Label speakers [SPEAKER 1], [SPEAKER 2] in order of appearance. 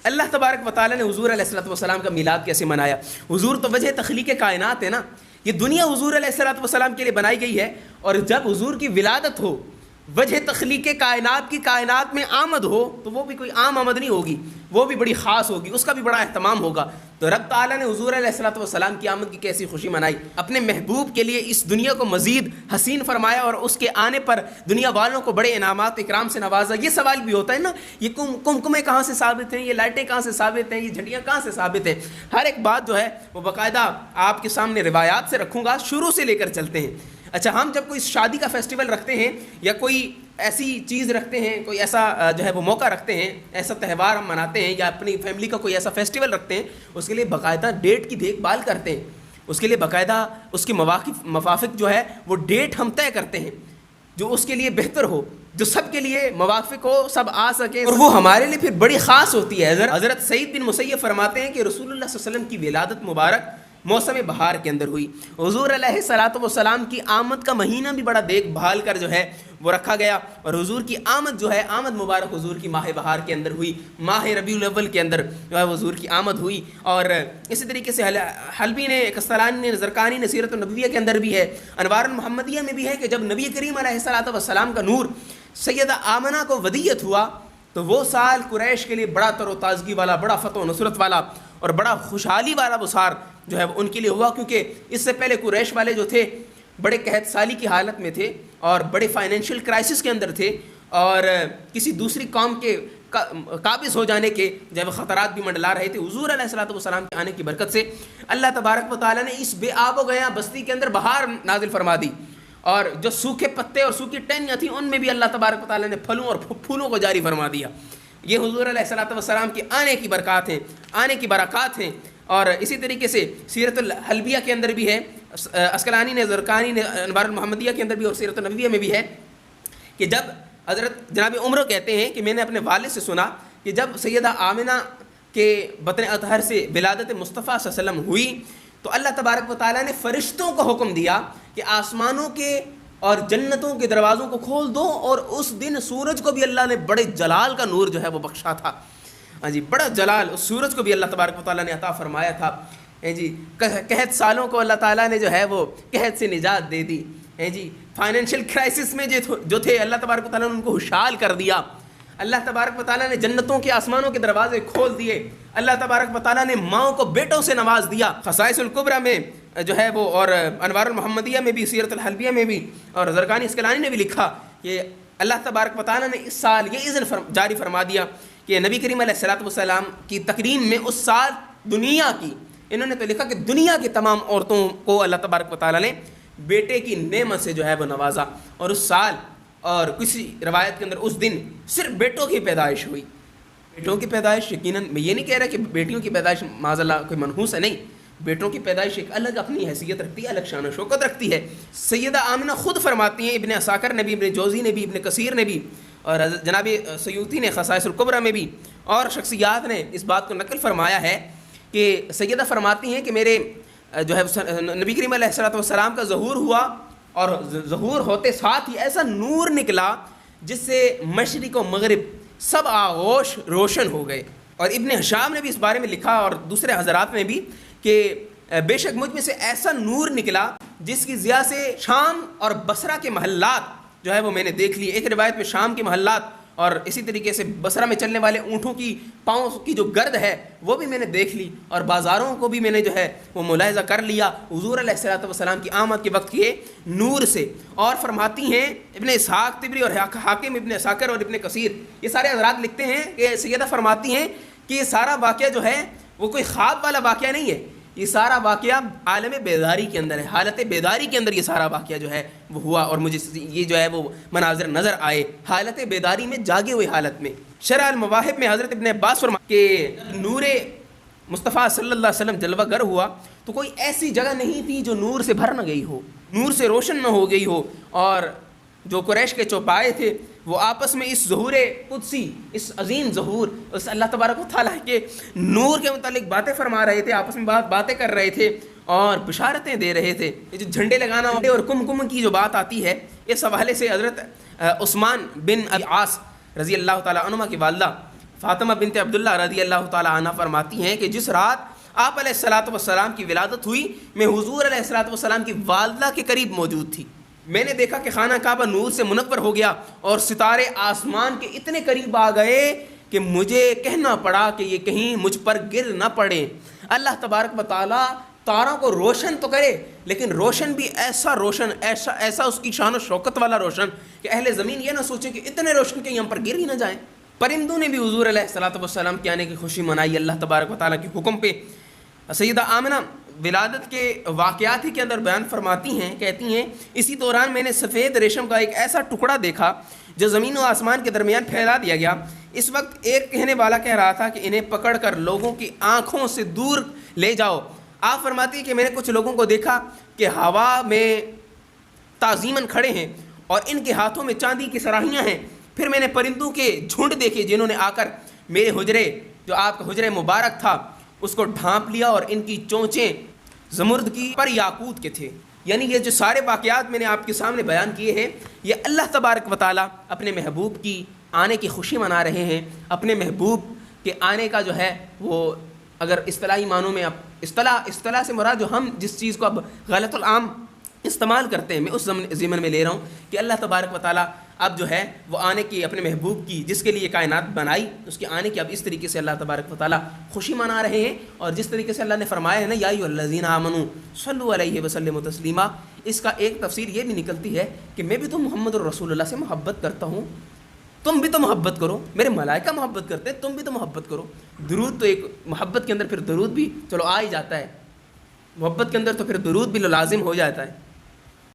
[SPEAKER 1] اللہ تبارک و تعالیٰ نے حضور علیہ الصلوۃ والسلام کا میلاد کیسے منایا؟ حضور تو وجہ تخلیق کائنات ہے نا، یہ دنیا حضور علیہ الصلوۃ والسلام کے لیے بنائی گئی ہے، اور جب حضور کی ولادت ہو، وجہ تخلیق کائنات کی کائنات میں آمد ہو، تو وہ بھی کوئی عام آمد نہیں ہوگی، وہ بھی بڑی خاص ہوگی، اس کا بھی بڑا اہتمام ہوگا۔ تو رب تعالیٰ نے حضور علیہ الصلوۃ والسلام کی آمد کی کیسی خوشی منائی، اپنے محبوب کے لیے اس دنیا کو مزید حسین فرمایا، اور اس کے آنے پر دنیا والوں کو بڑے انعامات اکرام سے نوازا۔ یہ سوال بھی ہوتا ہے نا، یہ کمکمے کہاں سے ثابت ہیں، یہ لائٹیں کہاں سے ثابت ہیں، یہ جھنڈیاں کہاں سے ثابت ہیں؟ ہر ایک بات جو ہے وہ باقاعدہ آپ کے سامنے روایات سے رکھوں گا، شروع سے لے کر چلتے ہیں۔ اچھا، ہم جب کوئی شادی کا فیسٹیول رکھتے ہیں یا کوئی ایسی چیز رکھتے ہیں، کوئی ایسا جو ہے وہ موقع رکھتے ہیں، ایسا تہوار ہم مناتے ہیں، یا اپنی فیملی کا کوئی ایسا فیسٹیول رکھتے ہیں، اس کے لیے باقاعدہ ڈیٹ کی دیکھ بھال کرتے ہیں، اس کے لیے باقاعدہ اس کے موافق جو ہے وہ ڈیٹ ہم طے کرتے ہیں جو اس کے لیے بہتر ہو، جو سب کے لیے موافق ہو، سب آ سکے، اور وہ ہمارے لیے پھر بڑی خاص ہوتی ہے۔ حضرت سعید بن مسیب فرماتے ہیں کہ رسول اللہ صلی اللہ علیہ وسلم کی ولادت مبارک موسم بہار کے اندر ہوئی۔ حضور علیہ الصلوۃ والسلام کی آمد کا مہینہ بھی بڑا دیکھ بھال کر جو ہے وہ رکھا گیا، اور حضور کی آمد جو ہے، آمد مبارک حضور کی ماہ بہار کے اندر ہوئی، ماہ ربیع الاول کے اندر جو ہے حضور کی آمد ہوئی۔ اور اسی طریقے سے حلبی نے، کستلانی نے، زرقانی نے سیرت النبویہ کے اندر بھی ہے، انوار المحمدیہ میں بھی ہے کہ جب نبی کریم علیہ الصلوۃ والسلام کا نور سیدہ آمنہ کو ودیت ہوا تو وہ سال قریش کے لیے بڑا تر و تازگی والا، بڑا فتح و نصرت والا اور بڑا خوشحالی والا وہ سال جو ہے وہ ان کے لیے ہوا، کیونکہ اس سے پہلے قریش والے جو تھے بڑے قحط سالی کی حالت میں تھے اور بڑے فائنینشیل کرائسس کے اندر تھے، اور کسی دوسری قوم کے قابض ہو جانے کے جو ہے خطرات بھی منڈلا رہے تھے۔ حضور علیہ الصلوۃ والسلام کے آنے کی برکت سے اللہ تبارک و تعالیٰ نے اس بے آب و گیا بستی کے اندر بہار نازل فرما دی، اور جو سوکھے پتے اور سوکھی ٹہنیاں تھیں ان میں بھی اللہ تبارک و تعالیٰ نے پھلوں اور پھولوں کو جاری فرما دیا۔ یہ حضور علیہ الصلوۃ والسلام کے آنے کی برکات ہیں، آنے کی برکات ہیں۔ اور اسی طریقے سے سیرت الحلبیہ کے اندر بھی ہے، اسقلانی نے، زرقانی نے، انوار المحمدیہ کے اندر بھی اور سیرت النبویہ میں بھی ہے کہ جب حضرت جناب عمر کہتے ہیں کہ میں نے اپنے والد سے سنا کہ جب سیدہ آمنہ کے بطن اطہر سے ولادت مصطفیٰ صلی اللہ علیہ وسلم ہوئی تو اللہ تبارک و تعالیٰ نے فرشتوں کو حکم دیا کہ آسمانوں کے اور جنتوں کے دروازوں کو کھول دو، اور اس دن سورج کو بھی اللہ نے بڑے جلال کا نور جو ہے وہ بخشا تھا۔ ہاں جی، بڑا جلال اس سورج کو بھی اللہ تبارک و تعالیٰ نے عطا فرمایا تھا۔ جی، قحط سالوں کو اللہ تعالیٰ نے جو ہے وہ قحط سے نجات دے دی۔ جی، فائنینشیل کرائسس میں جو تھے اللہ تبارک و تعالیٰ نے ان کو خوشحال کر دیا۔ اللہ تبارک و تعالیٰ نے جنتوں کے آسمانوں کے دروازے کھول دیے۔ اللہ تبارک و تعالیٰ نے ماؤں کو بیٹوں سے نواز دیا۔ خصائص الکبریٰ میں جو ہے وہ، اور انوار المحمدیہ میں بھی، سیرت الحلبیہ میں بھی، اور زرقانی اسقلانی نے بھی لکھا کہ اللہ تبارک و تعالیٰ نے اس سال یہ اذن جاری فرما دیا کہ نبی کریم علیہ الصلوۃ والسلام کی تکریم میں اس سال دنیا کی، انہوں نے تو لکھا کہ دنیا کی تمام عورتوں کو اللہ تبارک و تعالیٰ نے بیٹے کی نعمت سے جو ہے وہ نوازا، اور اس سال اور کسی روایت کے اندر اس دن صرف بیٹوں کی پیدائش ہوئی۔ بیٹوں کی پیدائش یقیناً میں یہ نہیں کہہ رہا کہ بیٹیوں کی پیدائش معاذ اللہ کوئی منحوس ہے، نہیں، بیٹوں کی پیدائش ایک الگ اپنی حیثیت رکھتی ہے، الگ شان و شوکت رکھتی ہے۔ سیدہ آمنہ خود فرماتی ہیں، ابن عساکر نے بھی، ابن جوزی نے بھی، ابن کثیر نے بھی، اور جناب سیوطی نے خصائص الکبریٰ میں بھی، اور شخصیات نے اس بات کو نقل فرمایا ہے کہ سیدہ فرماتی ہیں کہ میرے جو ہے نبی کریم علیہ الصلوۃ والسلام کا ظہور ہوا، اور ظہور ہوتے ساتھ ہی ایسا نور نکلا جس سے مشرق و مغرب سب آغوش روشن ہو گئے۔ اور ابن ہشام نے بھی اس بارے میں لکھا، اور دوسرے حضرات میں بھی، کہ بے شک مجھ میں سے ایسا نور نکلا جس کی ضیاء سے شام اور بصرہ کے محلات جو ہے وہ میں نے دیکھ لیے۔ ایک روایت میں شام کے محلات اور اسی طریقے سے بصرہ میں چلنے والے اونٹوں کی پاؤں کی جو گرد ہے وہ بھی میں نے دیکھ لی، اور بازاروں کو بھی میں نے جو ہے وہ ملاحظہ کر لیا حضور علیہ الصلوۃ والسلام کی آمد کے وقت کے نور سے۔ اور فرماتی ہیں ابن اسحاق طبری اور حاکم ابن عساکر اور ابن کثیر، یہ سارے حضرات لکھتے ہیں کہ سیدہ فرماتی ہیں کہ یہ سارا واقعہ جو ہے وہ کوئی خواب والا واقعہ نہیں ہے، یہ سارا واقعہ عالم بیداری کے اندر ہے، حالت بیداری کے اندر یہ سارا واقعہ جو ہے وہ ہوا، اور مجھے یہ جو ہے وہ مناظر نظر آئے حالت بیداری میں، جاگے ہوئے حالت میں۔ شرح المواہب میں حضرت ابن عباس فرماتے کہ نور مصطفیٰ صلی اللہ علیہ وسلم جلوہ گر ہوا تو کوئی ایسی جگہ نہیں تھی جو نور سے بھر نہ گئی ہو، نور سے روشن نہ ہو گئی ہو، اور جو قریش کے چوپائے تھے وہ آپس میں اس ظہور قدسی، اس عظیم ظہور، اس اللہ تبارک و تعالیٰ کے نور کے متعلق باتیں فرما رہے تھے، آپس میں باتیں کر رہے تھے اور بشارتیں دے رہے تھے۔ یہ جو جھنڈے لگانا اور کم کی جو بات آتی ہے، اس حوالے سے حضرت عثمان بن ابی عاص رضی اللہ تعالیٰ عنہما کی والدہ فاطمہ بنت عبداللہ رضی اللہ تعالیٰ عنہ فرماتی ہیں کہ جس رات آپ علیہ الصلاۃ والسلام کی ولادت ہوئی میں حضور علیہ الصلاۃ والسلام کی والدہ کے قریب موجود تھی. میں نے دیکھا کہ خانہ کعبہ نور سے منور ہو گیا اور ستارے آسمان کے اتنے قریب آ گئے کہ مجھے کہنا پڑا کہ یہ کہیں مجھ پر گر نہ پڑے. اللہ تبارک و تعالیٰ تاروں کو روشن تو کرے لیکن روشن بھی ایسا روشن، ایسا اس کی شان و شوکت والا روشن کہ اہل زمین یہ نہ سوچیں کہ اتنے روشن کہ یہ ہم پر گر ہی نہ جائیں. پرندوں نے بھی حضور علیہ الصلاۃ والسلام کے آنے کی خوشی منائی اللہ تبارک و تعالیٰ کے حکم پہ. سیدہ آمنہ ولادت کے واقعات ہی کے اندر بیان فرماتی ہیں، کہتی ہیں اسی دوران میں نے سفید ریشم کا ایک ایسا ٹکڑا دیکھا جو زمین و آسمان کے درمیان پھیلا دیا گیا. اس وقت ایک کہنے والا کہہ رہا تھا کہ انہیں پکڑ کر لوگوں کی آنکھوں سے دور لے جاؤ. آپ فرماتی ہیں کہ میں نے کچھ لوگوں کو دیکھا کہ ہوا میں تعظیماً کھڑے ہیں اور ان کے ہاتھوں میں چاندی کی صراحیاں ہیں. پھر میں نے پرندوں کے جھنڈ دیکھے جنہوں نے آ کر میرے حجرے، جو آپ کا حجرے مبارک تھا، اس کو ڈھانپ لیا اور ان کی چونچیں زمرد کی پر یاقوت کے تھے. یعنی یہ جو سارے واقعات میں نے آپ کے سامنے بیان کیے ہیں یہ اللہ تبارک و تعالیٰ اپنے محبوب کی آنے کی خوشی منا رہے ہیں. اپنے محبوب کے آنے کا جو ہے وہ اگر اصطلاحی معنوں میں اب اصطلاح سے مراد جو ہم جس چیز کو اب غلط العام استعمال کرتے ہیں میں اس ضمن میں لے رہا ہوں کہ اللہ تبارک و تعالیٰ اب جو ہے وہ آنے کی اپنے محبوب کی جس کے لیے کائنات بنائی اس کے آنے کی اب اس طریقے سے اللہ تبارک و تعالیٰ خوشی منا رہے ہیں. اور جس طریقے سے اللہ نے فرمایا ہے نا یا ایھا الذین آمنوا صلوا علیہ وسلموا تسلیما، اس کا ایک تفسیر یہ بھی نکلتی ہے کہ میں بھی تو محمد الرسول اللہ سے محبت کرتا ہوں، تم بھی تو محبت کرو. میرے ملائکہ محبت کرتے ہیں، تم بھی تو محبت کرو. درود تو ایک محبت کے اندر پھر درود بھی چلو آ ہی جاتا ہے، محبت کے اندر تو پھر درود بھی لازم ہو جاتا ہے.